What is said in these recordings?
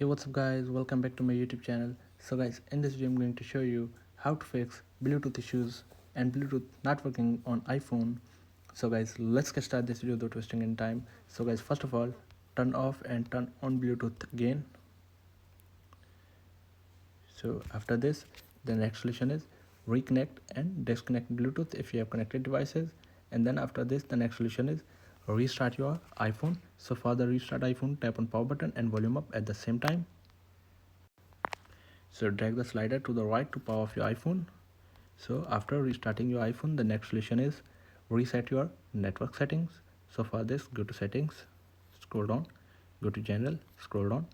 Hey, what's up guys, welcome back to my YouTube channel. So guys, in this video I'm going to show you how to fix Bluetooth issues and Bluetooth not working on iPhone. So guys, let's get started this video without wasting any time. So guys, first of all, turn off and turn on Bluetooth again. So after this, the next solution is reconnect and disconnect Bluetooth if you have connected devices. And then after this, the next solution is restart your iPhone. So for the restart iPhone, tap on power button and volume up at the same time. So drag the slider to the right to power off your iPhone. So after restarting your iPhone, the next solution is reset your network settings. So for this, go to settings, scroll down, go to general, scroll down,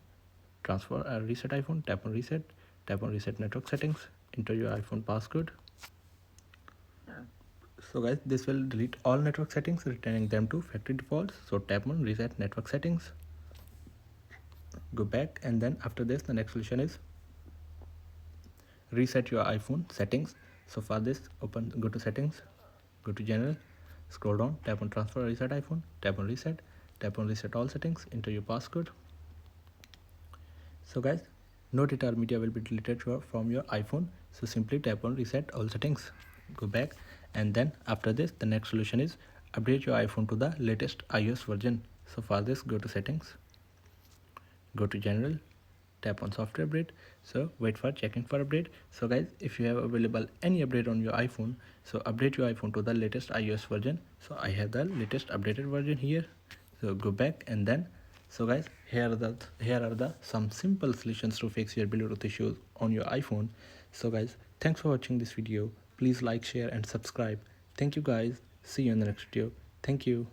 reset iPhone, tap on reset network settings, enter your iPhone passcode. So guys, this will delete all network settings, returning them to factory defaults. So tap on reset network settings, go back, and then after this, the next solution is reset your iPhone settings. So for this, go to settings, go to general, scroll down, tap on transfer reset iPhone, tap on reset all settings, enter your passcode. So guys, no data or media will be deleted from your iPhone. So simply tap on reset all settings, go back, and then after this, the next solution is update your iPhone to the latest iOS version. So for this, go to settings, go to general, tap on software update. So wait for checking for update. So guys, if you have available any update on your iPhone, so update your iPhone to the latest iOS version. So I have the latest updated version here. So go back, and then so guys, here are the some simple solutions to fix your Bluetooth issues on your iPhone. So guys, thanks for watching this video. Please like, share and subscribe. Thank you guys. See you in the next video. Thank you.